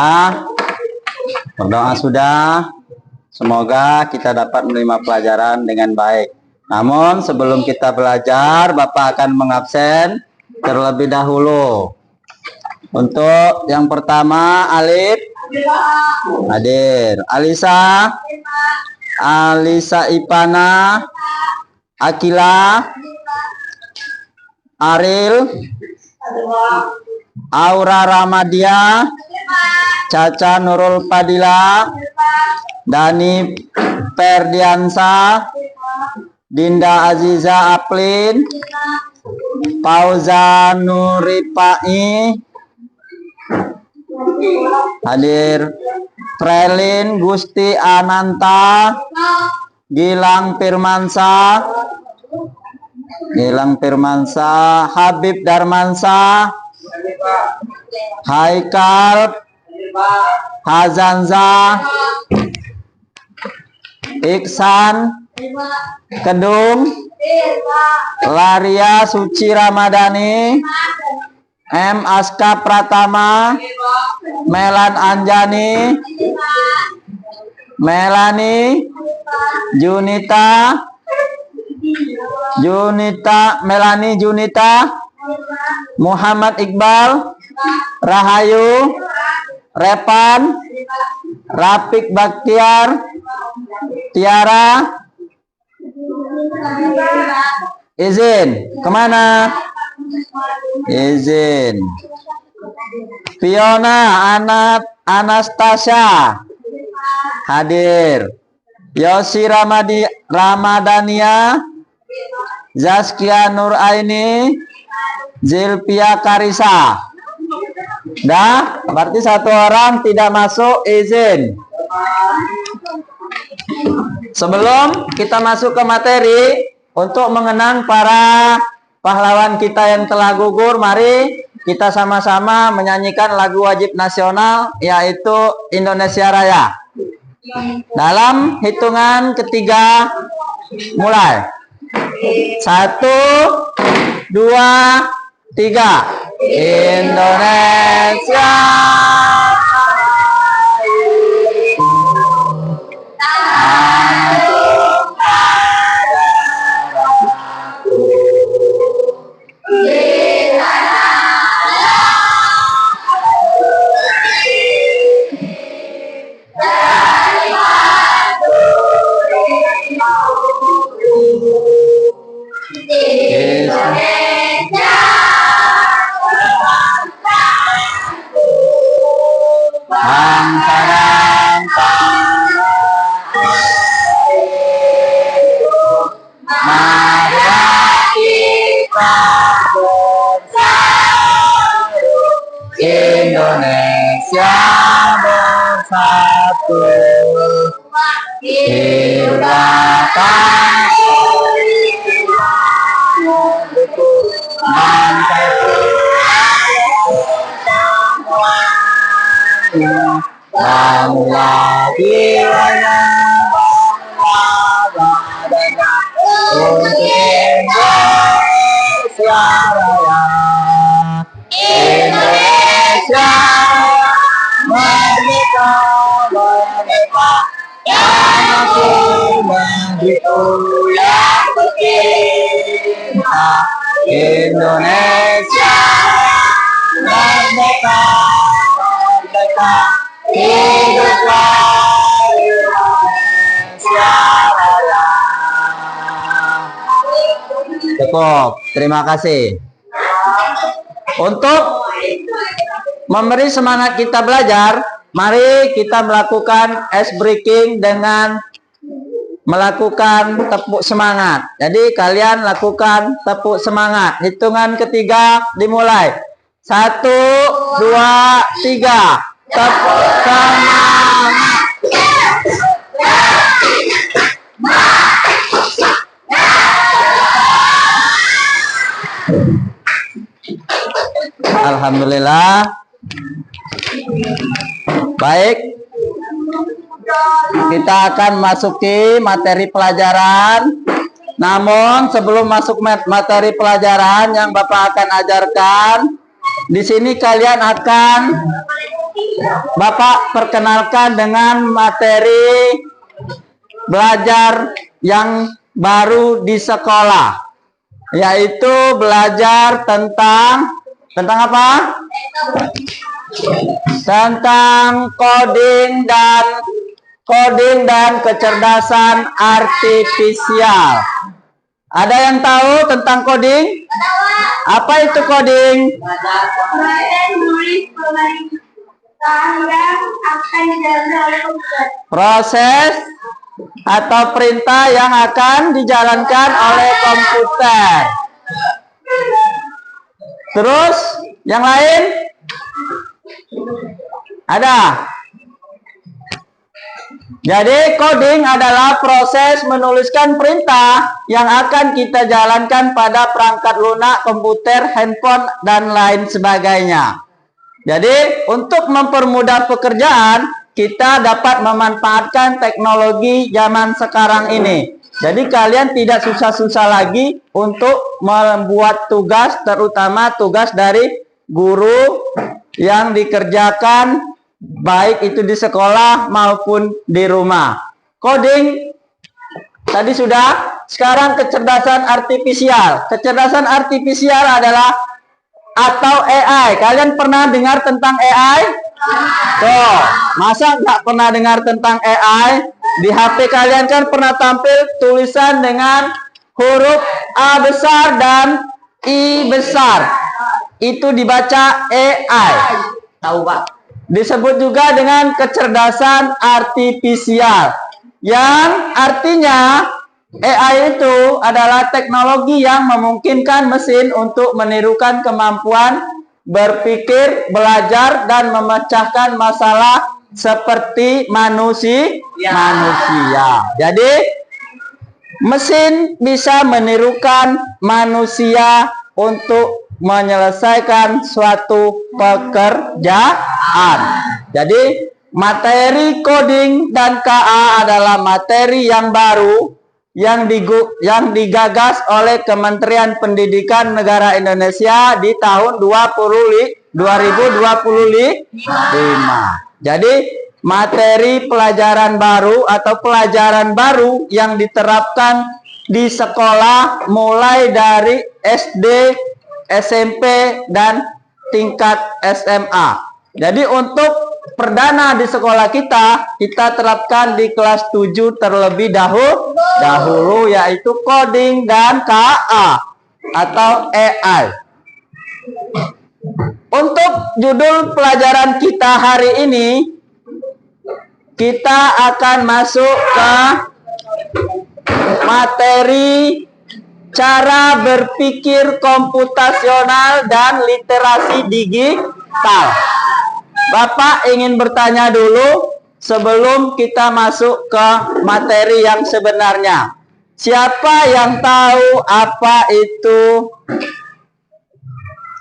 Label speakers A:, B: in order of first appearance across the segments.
A: Sudah? Berdoa sudah? Semoga kita dapat menerima pelajaran dengan baik. Namun sebelum kita belajar, Bapak akan mengabsen terlebih dahulu. Untuk yang pertama, Alif hadir. Alisa Ipana, Akila, Aril, Aura Ramadia, Caca Nurul Padilla, Dani Ferdiansa, Dinda Aziza Aplin, Pauza Nuripai hadir. Prelin Gusti Ananta, Gilang Firmansa, Habib Darmansa, Haikal, Hazanza, Iksan, Kedung, Laria Suci Ramadhani, M. Aska Pratama, Melan Anjani, Melani, Melani Junita, Muhammad Iqbal, Rahayu, Repan, Rapik Baktiar, Tiara, izin kemana? Izin. Fiona Anastasia hadir. Yosi Ramadania, Zaskia Nuraini, Zilpia Karisa. Dah, berarti satu orang tidak masuk, izin. Sebelum kita masuk ke materi, untuk mengenang para pahlawan kita yang telah gugur, mari kita sama-sama menyanyikan lagu wajib nasional, yaitu Indonesia Raya. Dalam hitungan ketiga, mulai. 1, 2, 3. Indonesia Indonesia bersatu, hidupkan bangga jiwanya, bangga badannya untuk Indonesia Raya. Indonesia merdeka, merdeka, yang aku begitu yang kita. Indonesia merdeka, merdeka, hiduplah Indonesia Raya. Cukup, terima kasih. Untuk memberi semangat kita belajar, mari kita melakukan ice breaking dengan melakukan tepuk semangat. Jadi kalian lakukan tepuk semangat. Hitungan ketiga dimulai. 1, 2, 3. Tepuk semangat. Alhamdulillah. Baik, kita akan masuki materi pelajaran. Namun sebelum masuk materi pelajaran yang Bapak akan ajarkan, di sini kalian akan Bapak perkenalkan dengan materi belajar yang baru di sekolah, yaitu belajar tentang apa? Tentang coding dan kecerdasan artifisial. Ada yang tahu tentang coding? Apa itu coding? Proses atau perintah yang akan dijalankan oleh komputer. Terus yang lain? Ada? Jadi coding adalah proses menuliskan perintah yang akan kita jalankan pada perangkat lunak, komputer, handphone, dan lain sebagainya. Jadi untuk mempermudah pekerjaan, kita dapat memanfaatkan teknologi zaman sekarang ini. Jadi kalian tidak susah-susah lagi untuk membuat tugas, terutama tugas dari guru yang dikerjakan baik itu di sekolah maupun di rumah. Coding tadi sudah. Sekarang kecerdasan artifisial. Kecerdasan artifisial adalah atau AI. Kalian pernah dengar tentang AI? Tuh, masa nggak pernah dengar tentang AI? Di HP kalian kan pernah tampil tulisan dengan huruf A besar dan I besar. Itu dibaca AI. Tahu Pak? Disebut juga dengan kecerdasan artifisial, yang artinya AI itu adalah teknologi yang memungkinkan mesin untuk menirukan kemampuan berpikir, belajar, dan memecahkan masalah seperti manusia. Jadi mesin bisa menirukan manusia untuk menyelesaikan suatu pekerjaan. Jadi materi coding dan KA adalah materi yang baru yang digagas oleh Kementerian Pendidikan Negara Indonesia di tahun 2025. Jadi materi pelajaran baru atau pelajaran baru yang diterapkan di sekolah mulai dari SD, SMP, dan tingkat SMA. Jadi untuk perdana di sekolah kita terapkan di kelas 7 terlebih dahulu, yaitu coding dan KA atau AI. Untuk judul pelajaran kita hari ini, kita akan masuk ke materi cara berpikir komputasional dan literasi digital. Bapak ingin bertanya dulu sebelum kita masuk ke materi yang sebenarnya. Siapa yang tahu apa itu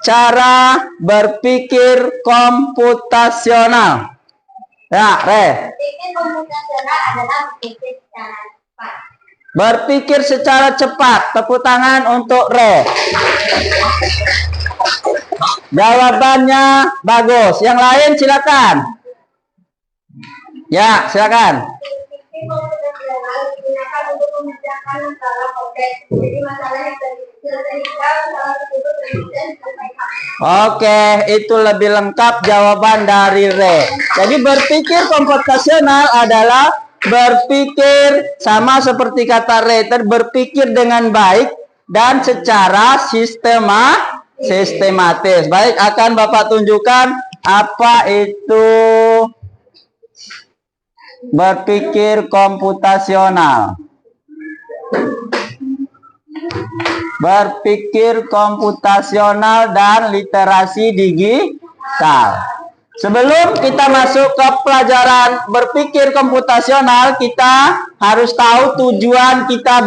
A: cara berpikir komputasional? Ya, Re.
B: Berpikir komputasional adalah berpikir secara cepat.
A: Berpikir secara cepat. Tepuk tangan untuk Re. Jawabannya bagus. Yang lain silakan. Ya, silakan.
B: Berpikir komputasional digunakan untuk memecahkan masalah kompleks. Jadi masalah yang terkecil sehingga masalah tersebut kemudian diselesaikan.
A: Oke, itu lebih lengkap jawaban dari Re. Jadi berpikir komputasional adalah berpikir sama seperti kata Re, berpikir dengan baik dan secara sistematis. Baik, akan Bapak tunjukkan apa itu berpikir komputasional. Berpikir komputasional dan literasi digital. Sebelum kita masuk ke pelajaran berpikir komputasional, kita harus tahu tujuan kita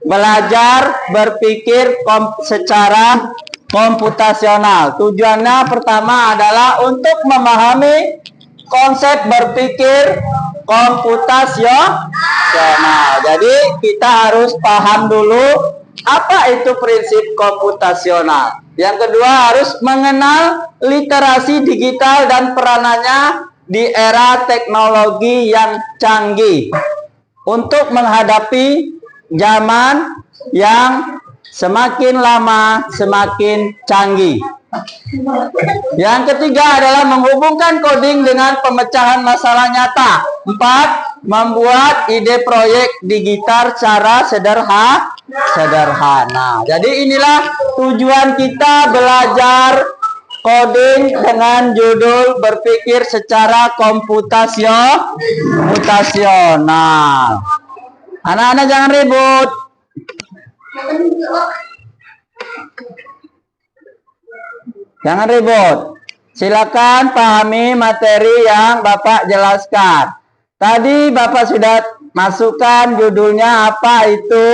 A: belajar berpikir secara komputasional. Tujuannya pertama adalah untuk memahami konsep berpikir komputasional. Jadi kita harus paham dulu apa itu prinsip komputasional. Yang kedua harus mengenal literasi digital dan peranannya di era teknologi yang canggih untuk menghadapi zaman yang semakin lama semakin canggih. Yang ketiga adalah menghubungkan coding dengan pemecahan masalah nyata. 4. Membuat ide proyek digital secara sederhana. Jadi inilah tujuan kita belajar coding dengan judul berpikir secara komputasional. Anak-anak jangan ribut. Jangan ribut. Silakan pahami materi yang Bapak jelaskan. Tadi Bapak sudah masukkan judulnya apa itu?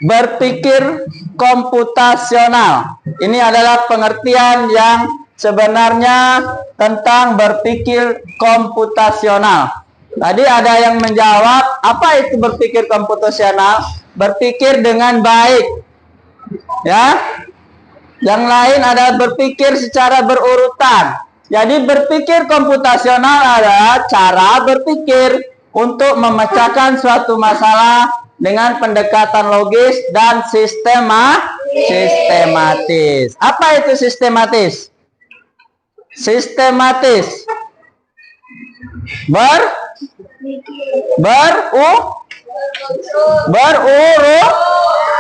A: Berpikir komputasional. Ini adalah pengertian yang sebenarnya tentang berpikir komputasional. Tadi ada yang menjawab, apa itu berpikir komputasional? Berpikir dengan baik. Ya, yang lain adalah berpikir secara berurutan. Jadi berpikir komputasional adalah cara berpikir untuk memecahkan suatu masalah dengan pendekatan logis dan sistematis. Apa itu sistematis? Sistematis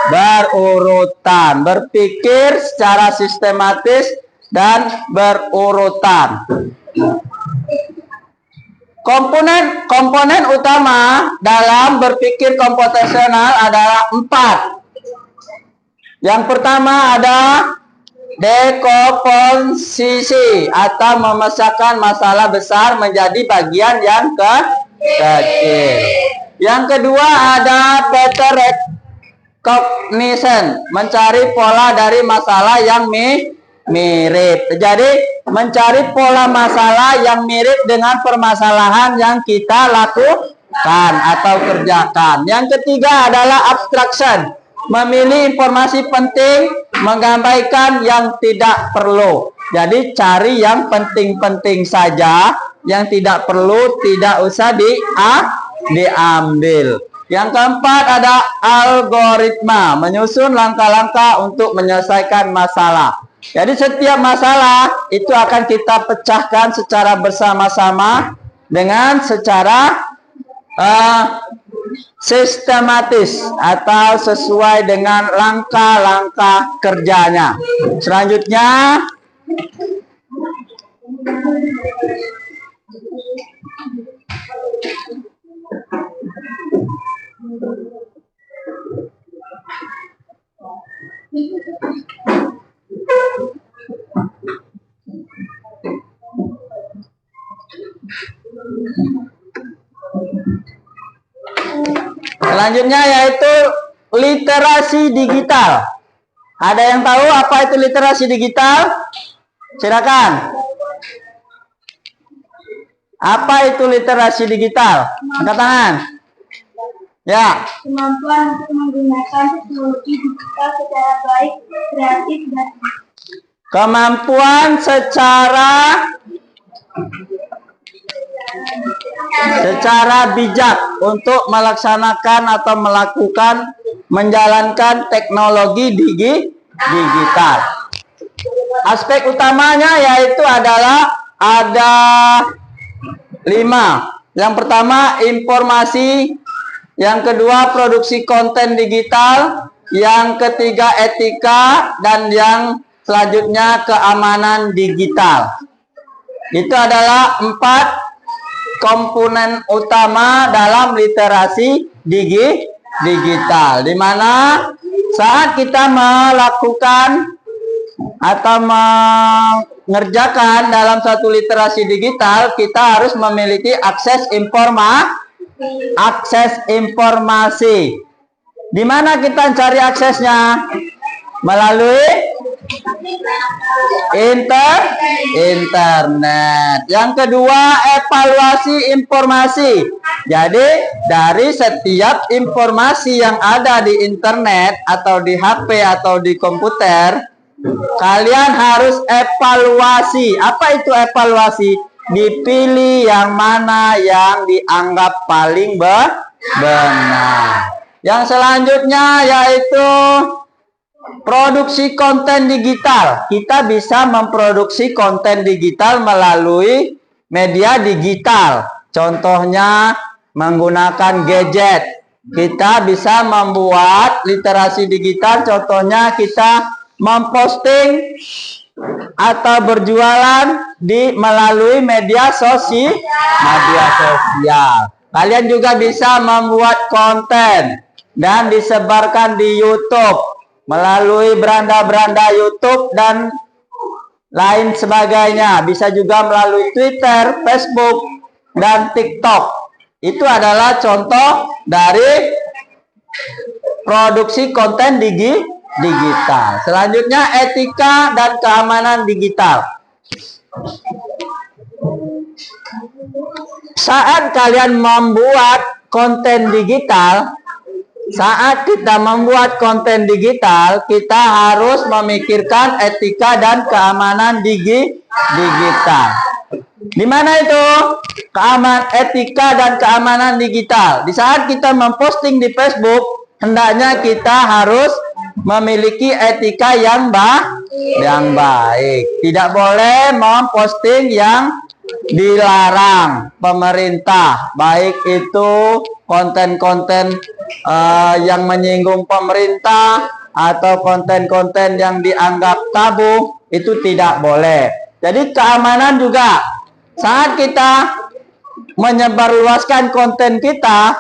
A: berurutan, berpikir secara sistematis dan berurutan. Komponen utama dalam berpikir komputasional adalah 4. Yang pertama ada dekomposisi atau memecahkan masalah besar menjadi bagian yang kecil. Yang kedua ada pattern recognition, mencari pola dari masalah yang mirip. Jadi mencari pola masalah yang mirip dengan permasalahan yang kita lakukan atau kerjakan. Yang ketiga adalah abstraction, memilih informasi penting, mengabaikan yang tidak perlu. Jadi cari yang penting-penting saja, yang tidak perlu tidak usah diambil. Yang keempat ada algoritma, menyusun langkah-langkah untuk menyelesaikan masalah. Jadi setiap masalah itu akan kita pecahkan secara bersama-sama dengan secara sistematis atau sesuai dengan langkah-langkah kerjanya. Selanjutnya yaitu literasi digital. Ada yang tahu apa itu literasi digital? Silakan. Apa itu literasi digital? Angkat tangan. Ya.
B: Kemampuan untuk menggunakan teknologi digital secara baik, kreatif, dan
A: kemampuan secara bijak untuk melaksanakan atau menjalankan teknologi digital. Aspek utamanya yaitu adalah ada 5. Yang pertama informasi, yang kedua produksi konten digital, yang ketiga etika, dan yang selanjutnya keamanan digital. Itu adalah 4 komponen utama dalam literasi digital, di mana saat kita melakukan atau mengerjakan dalam satu literasi digital, kita harus memiliki akses informasi. Di mana kita cari aksesnya? Melalui internet. Yang kedua, evaluasi informasi. Jadi dari setiap informasi yang ada di internet atau di HP atau di komputer, kalian harus evaluasi. Apa itu evaluasi? Dipilih yang mana yang dianggap paling benar. Yang selanjutnya yaitu produksi konten digital. Kita bisa memproduksi konten digital melalui media digital. Contohnya menggunakan gadget. Kita bisa membuat literasi digital. Contohnya kita memposting atau berjualan melalui media sosial. Kalian juga bisa membuat konten dan disebarkan di YouTube melalui beranda-beranda YouTube dan lain sebagainya. Bisa juga melalui Twitter, Facebook, dan TikTok. Itu adalah contoh dari produksi konten digital. Selanjutnya, etika dan keamanan digital. Saat kalian membuat konten digital, saat kita membuat konten digital, kita harus memikirkan etika dan keamanan digital. Di mana itu etika dan keamanan digital? Di saat kita memposting di Facebook, hendaknya kita harus memiliki etika yang baik. Tidak boleh memposting yang dilarang pemerintah, baik itu konten-konten yang menyinggung pemerintah atau konten-konten yang dianggap tabu, itu tidak boleh. Jadi keamanan juga, saat kita menyebarluaskan konten kita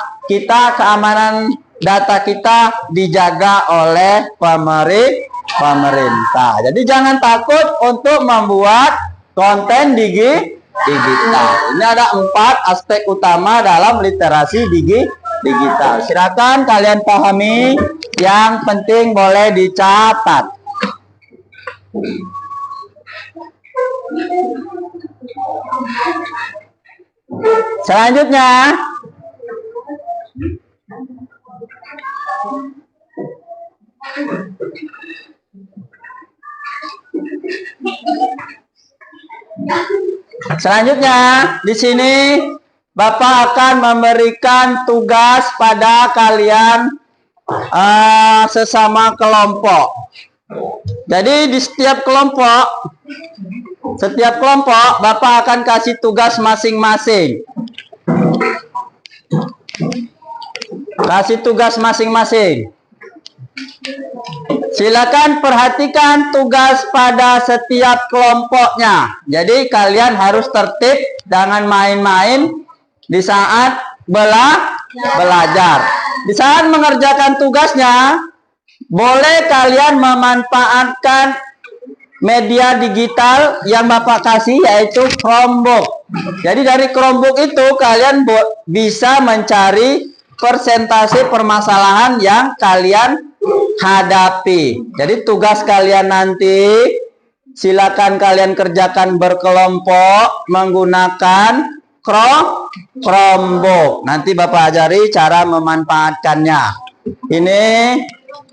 A: keamanan data kita dijaga oleh pemerintah. Jadi jangan takut untuk membuat konten digital. Ini ada 4 aspek utama dalam literasi digital. Silakan kalian pahami, yang penting boleh dicatat. Selanjutnya, di sini Bapak akan memberikan tugas pada kalian sesama kelompok. Jadi di setiap kelompok Bapak akan kasih tugas masing-masing. Silakan perhatikan tugas pada setiap kelompoknya. Jadi kalian harus tertib, jangan main-main di saat belajar. Di saat mengerjakan tugasnya, boleh kalian memanfaatkan media digital yang Bapak kasih, yaitu Chromebook. Jadi dari Chromebook itu kalian bisa mencari persentase permasalahan yang kalian hadapi. Jadi tugas kalian nanti silakan kalian kerjakan berkelompok menggunakan Chromebook. Nanti Bapak ajari cara memanfaatkannya. Ini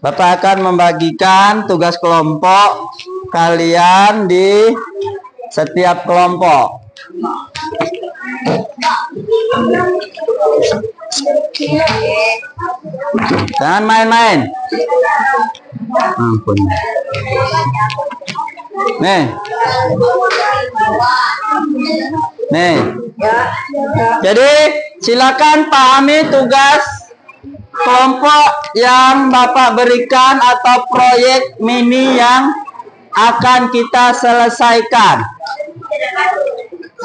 A: Bapak akan membagikan tugas kelompok kalian di setiap kelompok. Jangan main-main. Ampun. Nih. Jadi silakan pahami tugas kelompok yang Bapak berikan atau proyek mini yang akan kita selesaikan.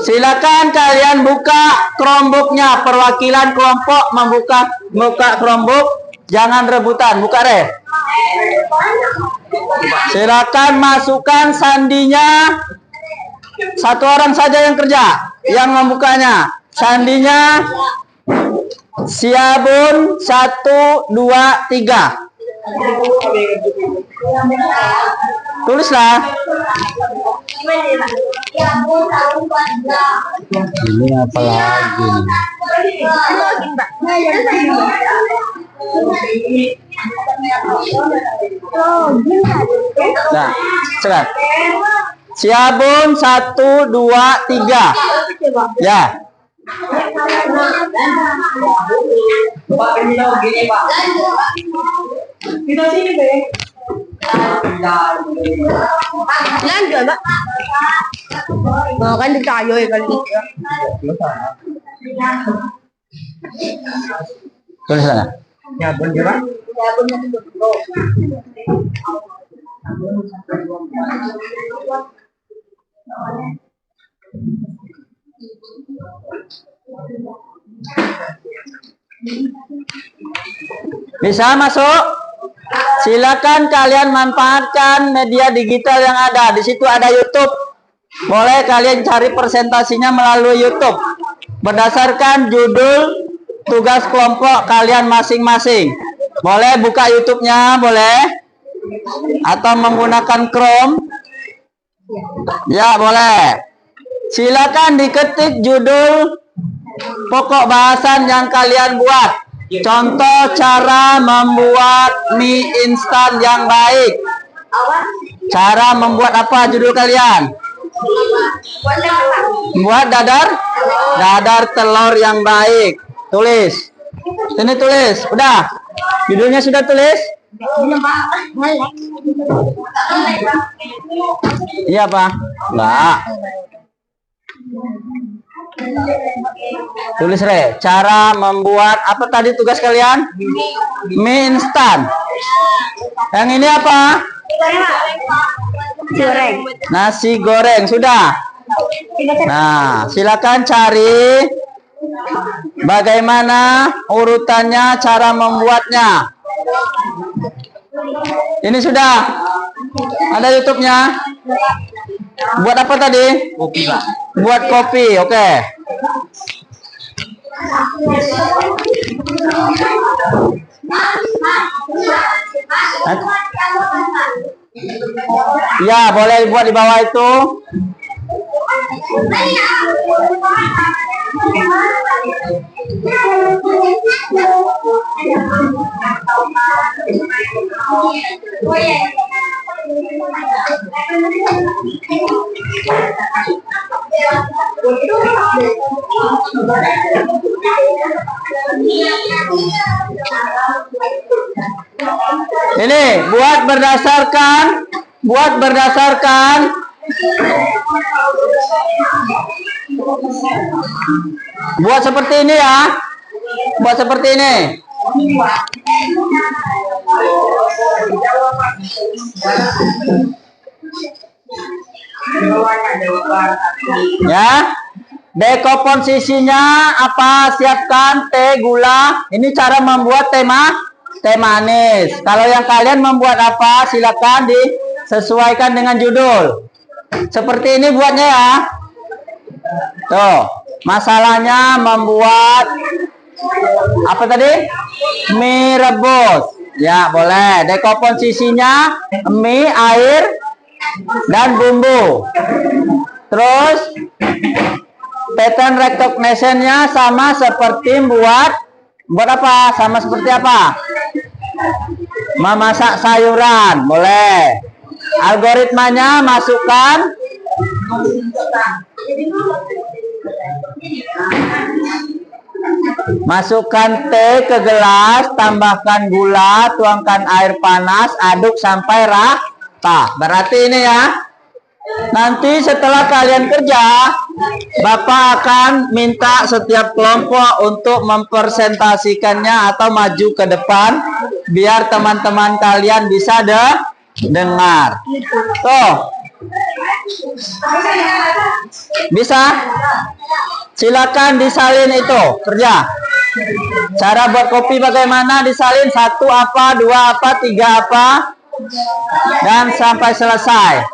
A: Silakan kalian buka Chromebook-nya. Perwakilan kelompok buka Chromebook. Jangan rebutan. Buka deh. Silakan masukkan sandinya. Satu orang saja yang kerja, yang membukanya. Sandinya Siabun 1, 2, 3. Tulislah. Ini apa lagi nih? Nah, sekarang. Siabun 1, 2, 3. Ya.
B: Lanjut, Mbak. Mau kan ditayo ya kali ini.
A: Tulis sana.
C: Siabun juga.
A: Bisa masuk? Silakan kalian manfaatkan media digital yang ada. Di situ ada YouTube. Boleh kalian cari presentasinya melalui YouTube. Berdasarkan judul tugas kelompok kalian masing-masing. Boleh buka YouTube-nya, boleh? Atau menggunakan Chrome? Ya, boleh. Silakan diketik judul pokok bahasan yang kalian buat. Contoh cara membuat mie instan yang baik. Cara membuat apa judul kalian? Buat dadar telur yang baik. Tulis. Sini tulis. Udah. Judulnya sudah tulis? Iya, Pak. Enggak. Tulis Re, cara membuat apa tadi tugas kalian? Mie instan. Yang ini apa?
B: Goreng.
A: Nasi goreng, sudah. Nah, silakan cari bagaimana urutannya, cara membuatnya. Ini sudah. Ada YouTube-nya. Buat apa tadi?
C: Kopi, Pak.
A: Buat kopi, oke. Ya, boleh buat di bawah itu. Ini buat berdasarkan buat seperti ini ya. Buat seperti ini. Ya. Dekomposisinya apa? Siapkan teh, gula. Ini cara membuat teh manis. Kalau yang kalian membuat apa? Silakan disesuaikan dengan judul. Seperti ini buatnya ya. Tuh, masalahnya membuat apa tadi? Mie rebus. Ya, boleh. Dekomposisinya mie, air, dan bumbu. Terus pattern recognition-nya sama seperti buat apa? Sama seperti apa? Memasak sayuran, boleh. Algoritmanya masukkan teh ke gelas, tambahkan gula, tuangkan air panas, aduk sampai rata. Berarti ini ya. Nanti setelah kalian kerja, Bapak akan minta setiap kelompok untuk mempresentasikannya atau maju ke depan biar teman-teman kalian bisa dengar. Tuh. Bisa? Silakan disalin itu, kerja. Cara buat kopi bagaimana? Disalin 1 apa, 2 apa, 3 apa, dan sampai selesai.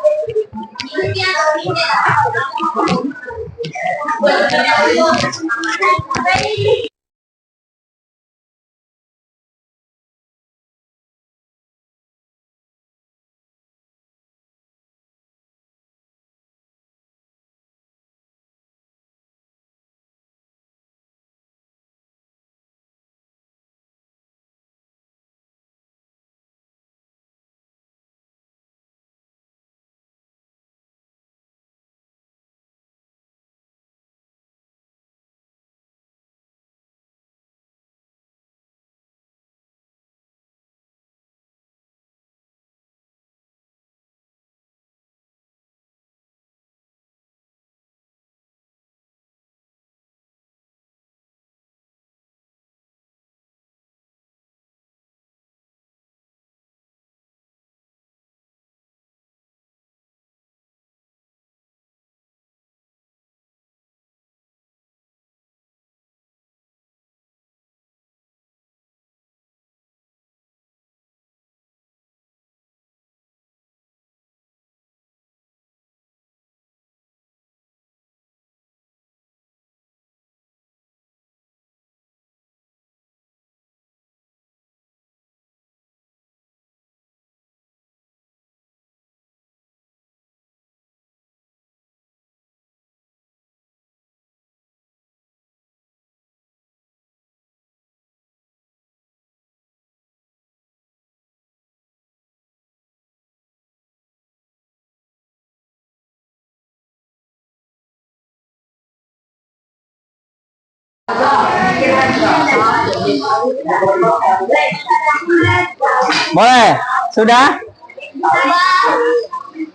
A: Boleh? Sudah?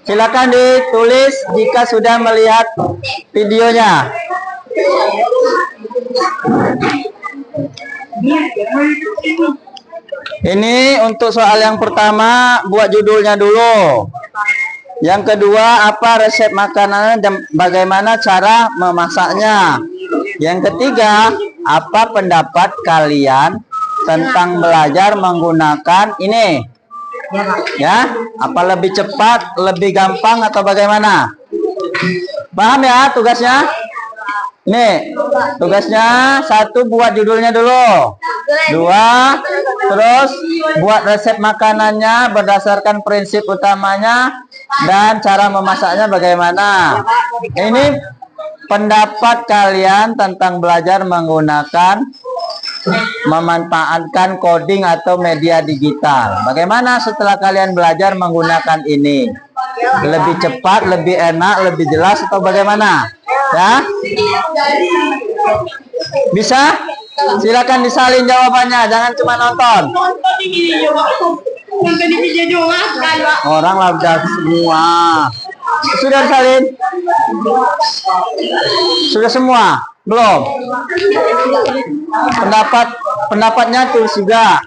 A: Silakan ditulis jika sudah melihat videonya. Ini untuk soal yang pertama, buat judulnya dulu. Yang kedua, apa resep makanan dan bagaimana cara memasaknya. Yang ketiga, apa pendapat kalian tentang belajar menggunakan ini? Ya, apa lebih cepat, lebih gampang atau bagaimana? Paham ya tugasnya? Nih, tugasnya satu, buat judulnya dulu. Dua, terus buat resep makanannya berdasarkan prinsip utamanya dan cara memasaknya bagaimana. Ini pendapat kalian tentang belajar menggunakan memanfaatkan coding atau media digital. Bagaimana setelah kalian belajar menggunakan ini? Lebih cepat, lebih enak, lebih jelas atau bagaimana? Ya? Bisa? Silakan disalin jawabannya, jangan cuma nonton. Orang udah semua. Sudah disalin? Sudah semua? Belum? Pendapatnya tulis juga.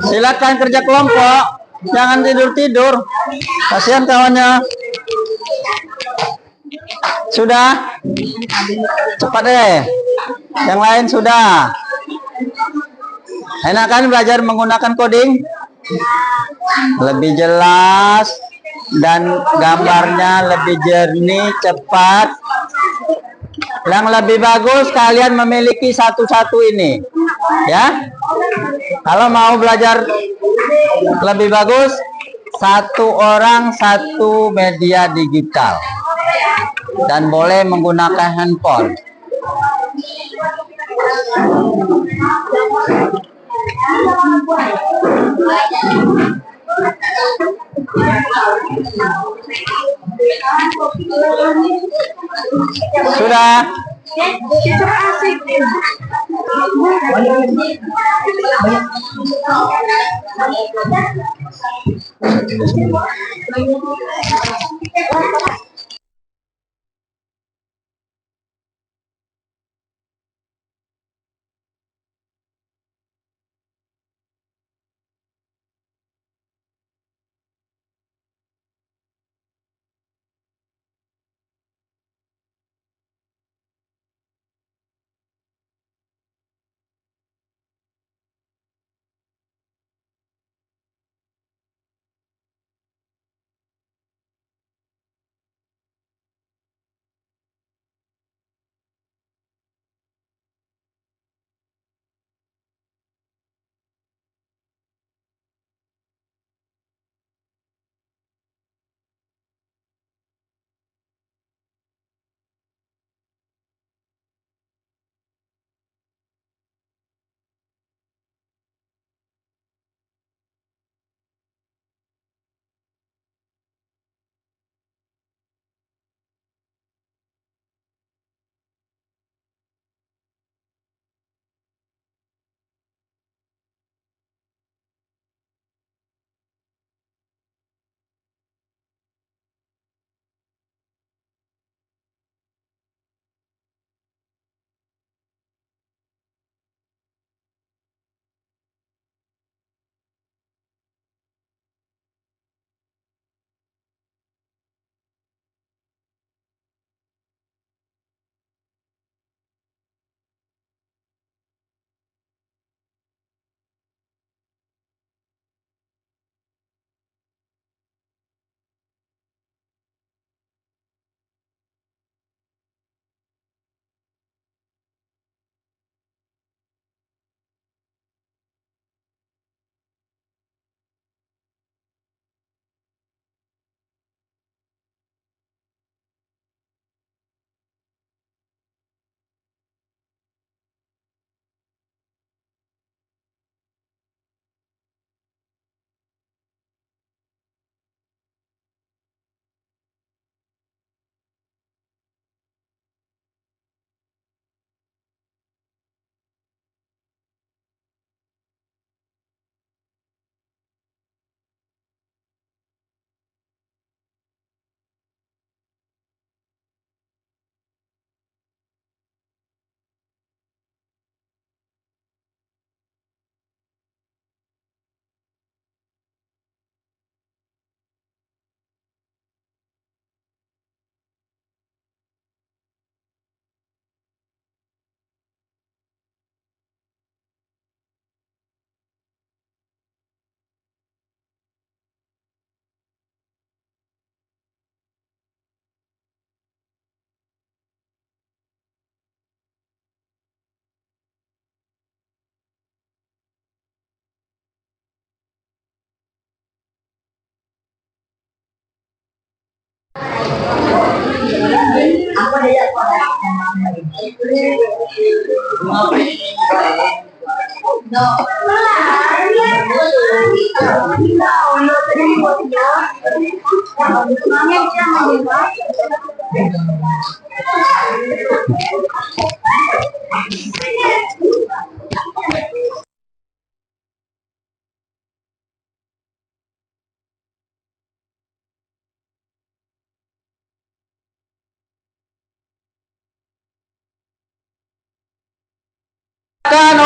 A: Silakan kerja kelompok, jangan tidur-tidur. Kasihan kawannya. Sudah? Cepat deh. Yang lain sudah. Enak kan belajar menggunakan coding? Lebih jelas dan gambarnya lebih jernih, cepat. Yang lebih bagus kalian memiliki satu-satu ini, ya. Kalau mau belajar lebih bagus, satu orang satu media digital dan boleh menggunakan handphone. Sudah.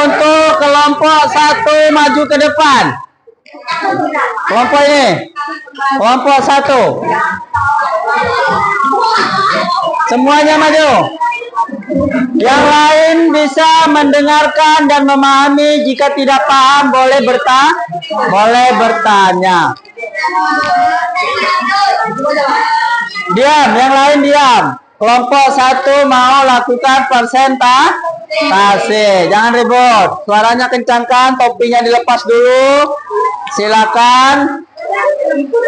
A: Untuk kelompok satu maju ke depan. Kelompok ini, kelompok satu. Semuanya maju. Yang lain bisa mendengarkan dan memahami. Jika tidak paham boleh bertanya. Diam, yang lain diam. Kelompok 1 mau lakukan presentasi. Jangan ribut. Suaranya kencangkan, topinya dilepas dulu. Silakan.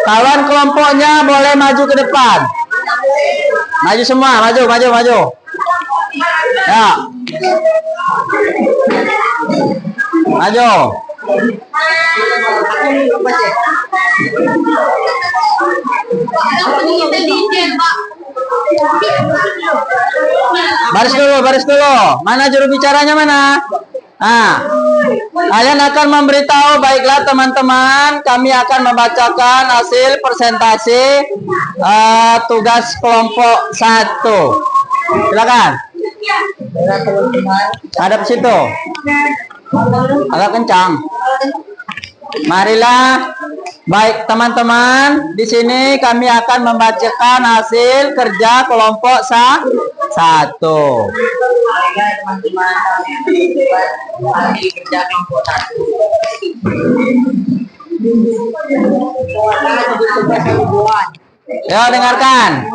A: Kawan kelompoknya boleh maju ke depan. Maju semua, maju. Ya. Maju. Baris dulu. Mana juru bicaranya mana? Kalian akan memberitahu, baiklah teman-teman, kami akan membacakan hasil presentasi tugas kelompok 1. Silakan. Hadap situ. Agak kencang. Marilah, baik teman-teman, di sini kami akan membacakan hasil kerja kelompok 1. Teman-teman, hasil kerja kelompok 1. Yo, dengarkan.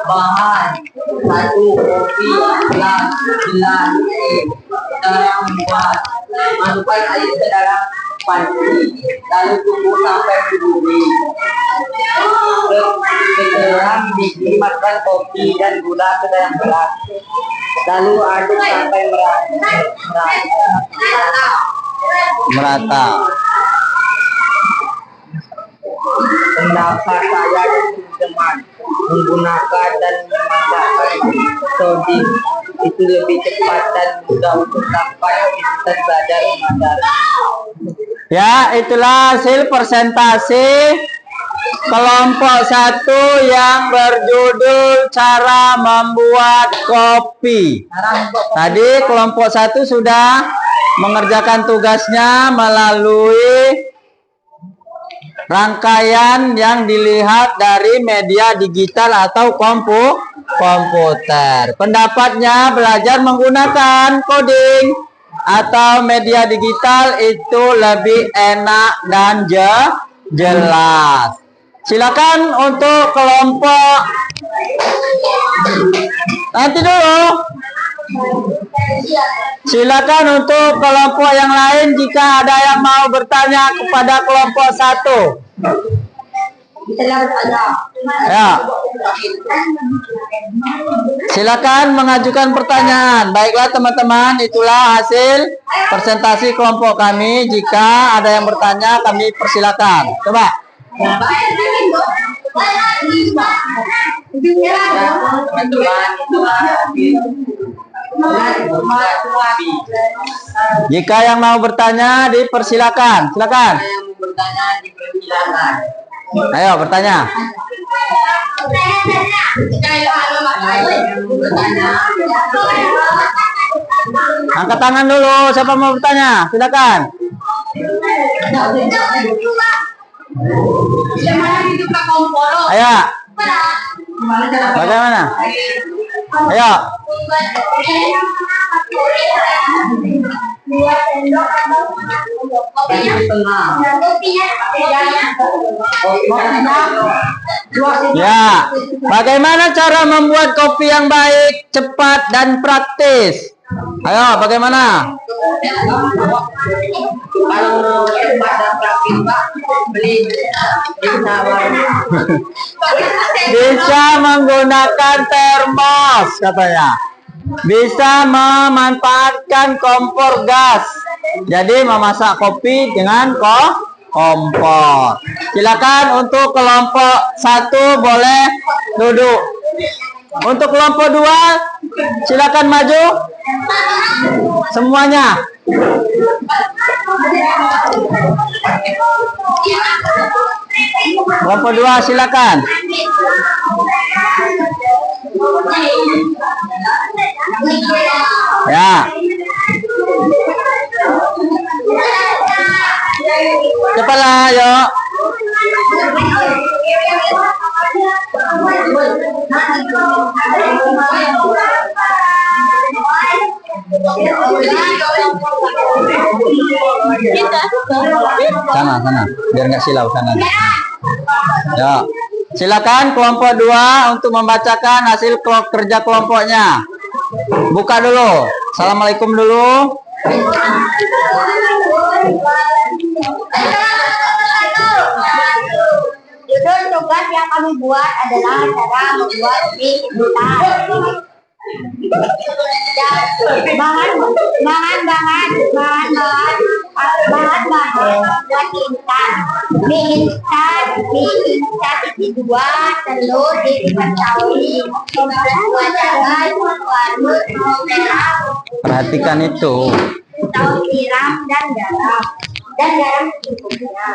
A: Bahan 1 kopi, gelas, cara membuat, masukkan air ke dalam panci, lalu tunggu sampai mendidih. Setelah mendidih, masukkan kopi dan gula ke dalam gelas, lalu aduk sampai merata. Pendapat saya teman menggunakan dan memanfaatkan sodim itu lebih cepat dan mudah untuk dapat kita belajar mengajar. Ya, itulah hasil presentasi kelompok 1 yang berjudul cara membuat kopi. Tadi kelompok 1 sudah mengerjakan tugasnya melalui rangkaian yang dilihat dari media digital atau komputer. Pendapatnya belajar menggunakan coding atau media digital itu lebih enak dan jelas. Silakan untuk kelompok nanti dulu. Silakan untuk kelompok yang lain jika ada yang mau bertanya kepada kelompok 1. Ya. Silakan mengajukan pertanyaan. Baiklah teman-teman, itulah hasil presentasi kelompok kami. Jika ada yang bertanya, kami persilakan. Coba. Jika yang mau bertanya dipersilakan. Silakan. Ayo bertanya. Angkat tangan dulu. Siapa mau bertanya? Silakan. Ayo. Bagaimana? Ayo. Ya, bagaimana cara membuat kopi yang baik, cepat dan praktis? Ayo, bagaimana? Bisa menggunakan termos katanya. Bisa memanfaatkan kompor gas. Jadi memasak kopi dengan kompor. Silakan untuk kelompok 1 boleh duduk. Untuk kelompok 2 silakan maju. Semuanya. Kelompok 2 silakan. Ya. Cepatlah, yuk. Sana, biar nggak silau sana. Ya, silakan kelompok 2 untuk membacakan hasil kerja kelompoknya. Buka dulu. Assalamualaikum dulu.
B: Judul tugas yang kami buat adalah cara membuat mie instan. Bahan buat mie instan isi 2 telur diketahui 2 jalan waduk merah
A: Perhatikan itu.
B: tahu tiram dan garam secukupnya.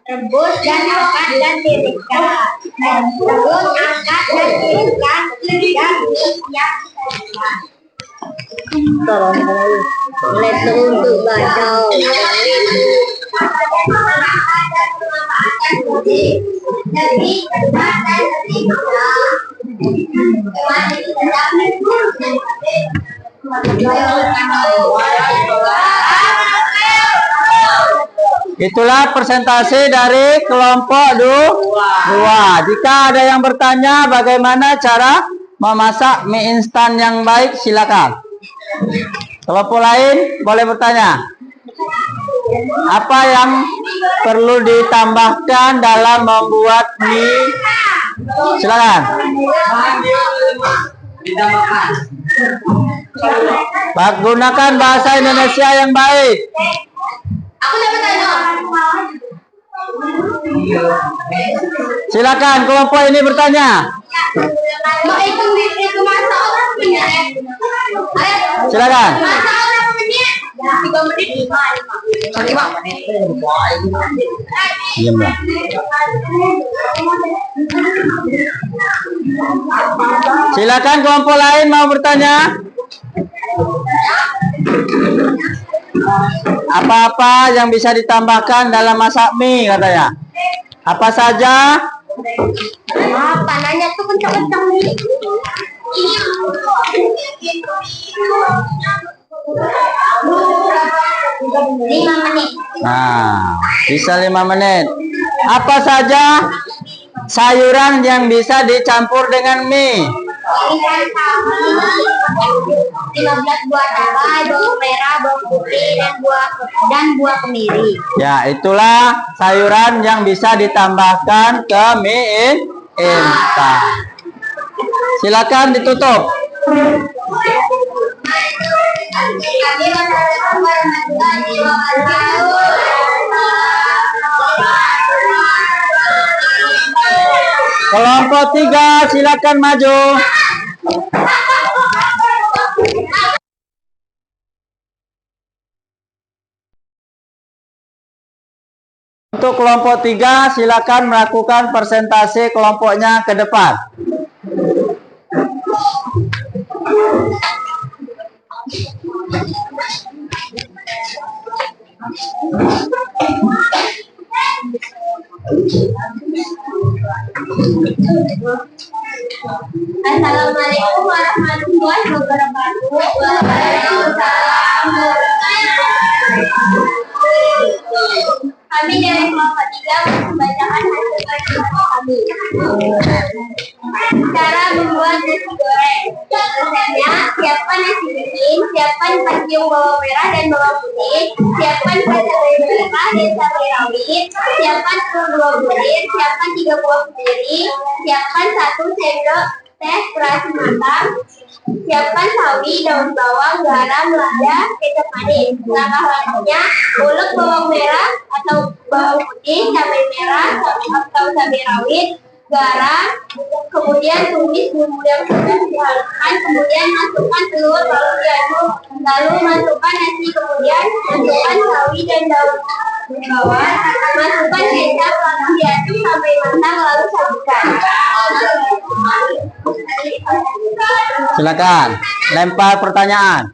B: Rebus dan angkat dan tiriskan. Rebus, angkat dan tiriskan hingga mie siap disajikan. Letung untuk bacau. Jadi cepat dan sempurna.
A: Itulah persentase dari kelompok 2. Jika ada yang bertanya bagaimana cara memasak mie instan yang baik, silakan. Kelompok lain boleh bertanya. Apa yang perlu ditambahkan dalam membuat mie? Silakan. Gunakan bahasa Indonesia yang baik.
B: Aku dapat tanya.
A: Silakan kelompok ini bertanya.
B: Mau itu masak orang menit.
A: Silakan.
B: Masak orang menit. 3 menit 5 menit.
A: Diamlah. Silakan kelompok lain mau bertanya. Apa-apa yang bisa ditambahkan dalam masak mie katanya? Apa saja?
B: Apa nanya tuh kencang-kencang nih? Lima menit.
A: Nah, bisa 5 menit. Apa saja sayuran yang bisa dicampur dengan mie?
B: 15 buah cabai, bawang merah, bawang putih, dan buah kemiri.
A: Ya, itulah sayuran yang bisa ditambahkan ke mie instan. Silakan ditutup. Kelompok 3 silakan maju. Untuk kelompok 3 silakan melakukan persentase kelompoknya ke depan.
B: Assalamualaikum warahmatullahi wabarakatuh. Waalaikumsalam. Kami dari kelompok 3 membacakan hasil kerja kami. Cara membuat nasi goreng. Resepnya, siapkan nasi dingin, siapkan 4 siung bawang merah dan bawang putih, siapkan cabai merah dan cabai rawit, siapkan telur 2 butir, siapkan 3 buah kemiri, siapkan 1 sendok teh terasi matang, siapkan sawi, daun bawang, garam, lada, kecap manis. Langkah-langkahnya, ulek bawang merah atau bawang putih, cabai merah atau cabai rawit, garam, kemudian tumis bumbu yang sudah dihaluskan, kemudian masukkan telur, lalu diaduk, lalu masukkan nasi, kemudian masukkan sawi dan daun bawang, masukkan kecap, lalu diaduk sampai matang, lalu sajikan.
A: Silakan lempar pertanyaan.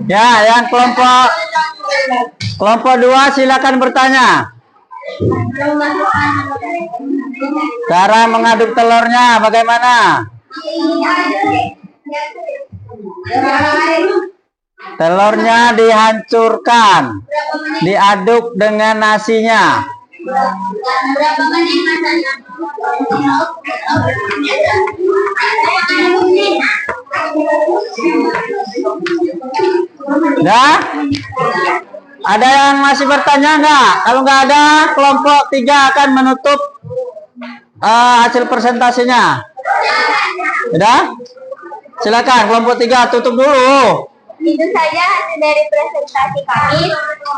A: Ya, yang kelompok 2 silakan bertanya. Cara mengaduk telurnya bagaimana? Telurnya dihancurkan, diaduk dengan nasinya.
B: Berapa menit masanya?
A: Dah? Ada yang masih bertanya nggak? Kalau nggak ada, kelompok 3 akan menutup hasil presentasinya. Udah? Silakan kelompok 3 tutup dulu.
B: Itu saja hasil dari presentasi kami.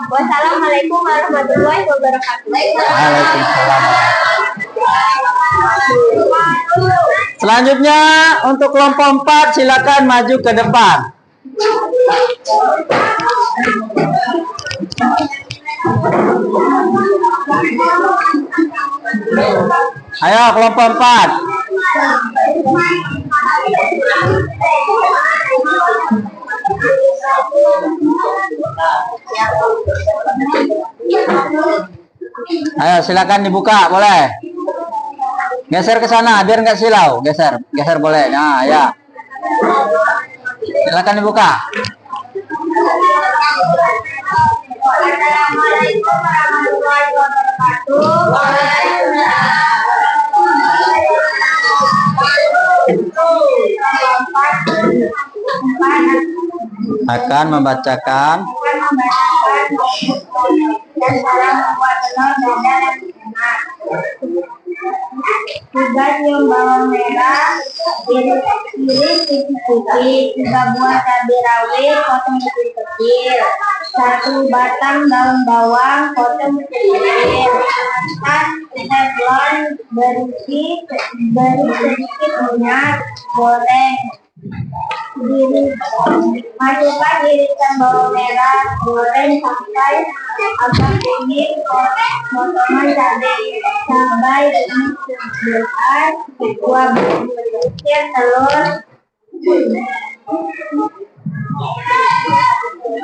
B: Wassalamualaikum warahmatullahi wabarakatuh.
A: Waalaikumsalam. Selanjutnya untuk kelompok 4 silakan maju ke depan. Ayo kelompok 4. Ayo silakan dibuka, boleh. Geser ke sana biar nggak silau. Geser boleh. Nah, ya. Silakan dibuka.
B: Assalamualaikum warahmatullahi wabarakatuh.
A: Akan membacakan
B: dan salam membuat telur dadar yang enak. Tiga cium bawang merah, iris tipis-tipis. 3 buah cabai rawit, potong kecil-kecil. 1 batang daun bawang, potong kecil-kecil. 4 teflon beri sedikit minyak, goreng. Masukkan irisan bawang merah, goreng sampai agak dingin. Potongan cabai sebentar, buah berikir, telur,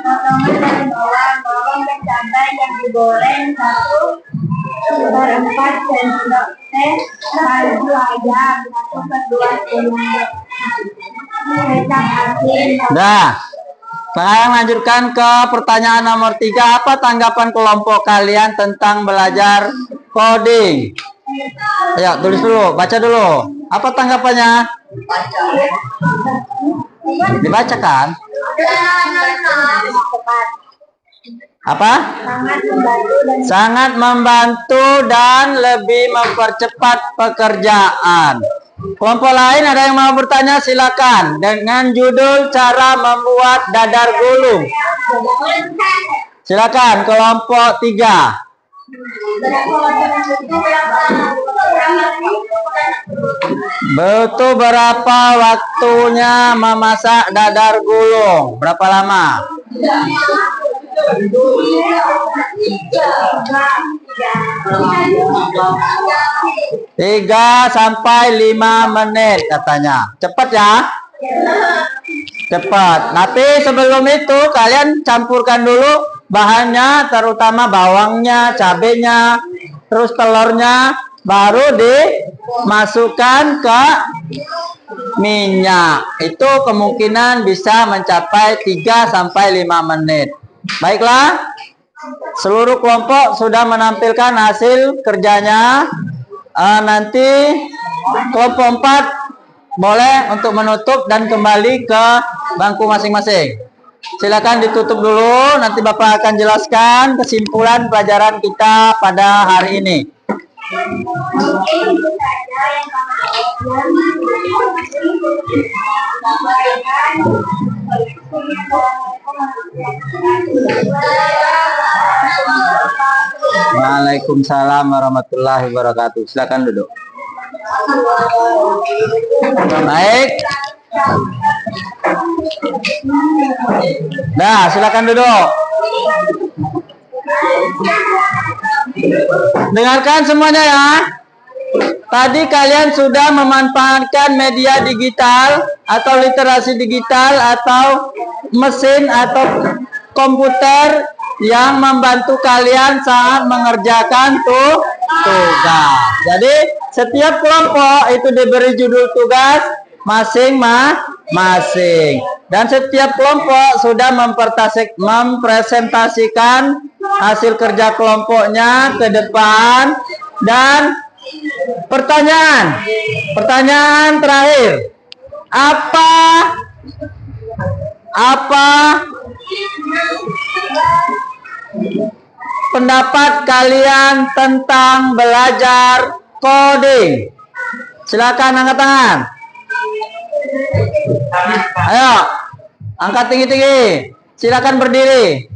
B: potongan dari bawang dan cabai yang digoreng 1/4 sendok teh kaldu ayam 1/2 sendok kecap asin.
A: Dah. Sekarang lanjutkan ke pertanyaan nomor 3. Apa tanggapan kelompok kalian tentang belajar coding? Ayo tulis dulu, baca dulu. Apa tanggapannya? Dibacakan. Apa? Sangat membantu dan lebih mempercepat pekerjaan. Kelompok lain ada yang mau bertanya, silakan dengan judul cara membuat dadar gulung. Silakan kelompok 3. Butuh berapa waktunya memasak dadar gulung? Berapa lama? 3 sampai 5 menit katanya. Cepat ya? Cepat. Tapi sebelum itu kalian campurkan dulu bahannya, terutama bawangnya, cabenya, terus telurnya, baru dimasukkan ke minyak. Itu kemungkinan bisa mencapai 3 sampai 5 menit. Baiklah, seluruh kelompok sudah menampilkan hasil kerjanya. Nanti kelompok 4 boleh untuk menutup dan kembali ke bangku masing-masing. Silakan ditutup dulu, nanti Bapak akan jelaskan kesimpulan pelajaran kita pada hari ini. Waalaikumsalam warahmatullahi wabarakatuh. Silakan duduk. Baik. Nah, silakan duduk. Dengarkan semuanya ya. Tadi kalian sudah memanfaatkan media digital atau literasi digital atau mesin atau komputer yang membantu kalian saat mengerjakan tugas. Jadi setiap kelompok itu diberi judul tugas masing-masing. Dan setiap kelompok sudah mempresentasikan hasil kerja kelompoknya ke depan. Dan pertanyaan terakhir, apa pendapat kalian tentang belajar coding? Silakan angkat tangan. Ayo, angkat tinggi-tinggi. Silakan berdiri.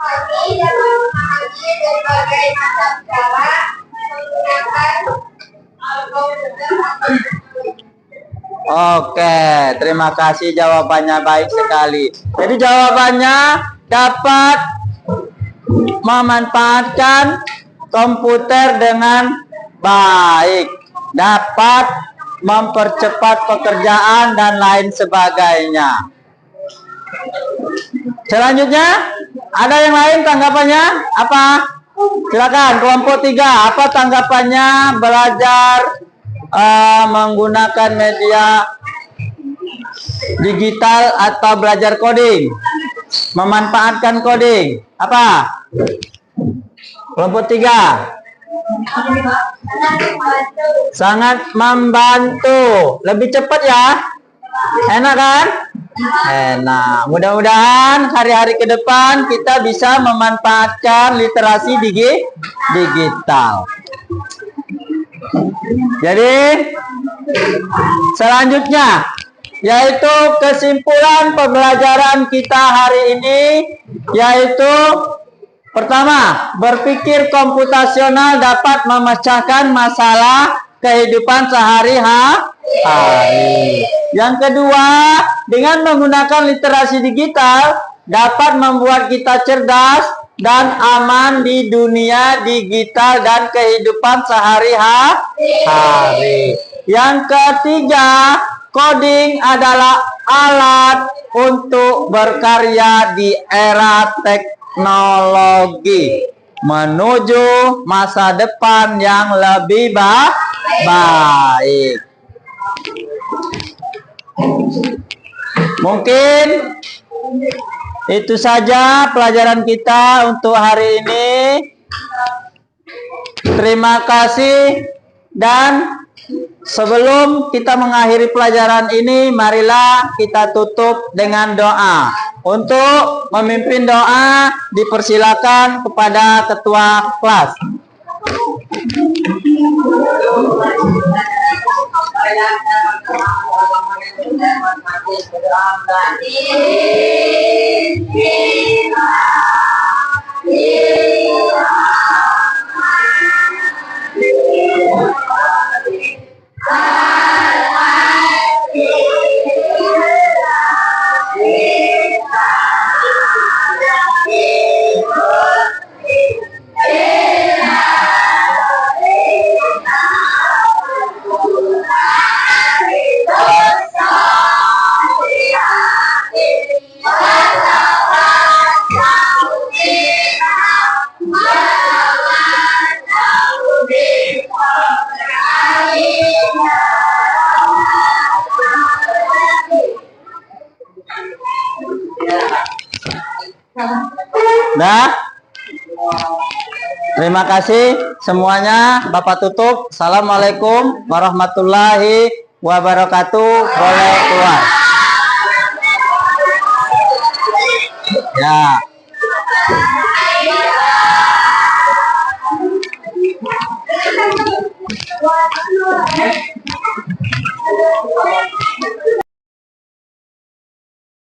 B: Kami dapat memahami berbagai macam cara menggunakan komputer.
A: Oke, terima kasih, jawabannya baik sekali. Jadi jawabannya dapat memanfaatkan komputer dengan baik, dapat mempercepat pekerjaan dan lain sebagainya. Selanjutnya, ada yang lain tanggapannya? Apa? Silakan, kelompok 3. Apa tanggapannya belajar menggunakan media digital atau belajar coding? Memanfaatkan coding. Apa? Kelompok 3. Sangat membantu. Lebih cepat ya? Enak kan? Enak. Mudah-mudahan hari-hari ke depan kita bisa memanfaatkan literasi digital. Jadi selanjutnya yaitu kesimpulan pembelajaran kita hari ini, yaitu pertama, berpikir komputasional dapat memecahkan masalah kehidupan sehari-hari. Yang kedua, dengan menggunakan literasi digital dapat membuat kita cerdas dan aman di dunia digital dan kehidupan sehari-hari. Yang ketiga, coding adalah alat untuk berkarya di era teknologi menuju masa depan yang lebih baik. Mungkin itu saja pelajaran kita untuk hari ini. Terima kasih, dan sebelum kita mengakhiri pelajaran ini, marilah kita tutup dengan doa. Untuk memimpin doa, dipersilakan kepada ketua kelas. Nah, terima kasih semuanya. Bapak tutup. Assalamualaikum warahmatullahi wabarakatuh. Boleh keluar. Ya.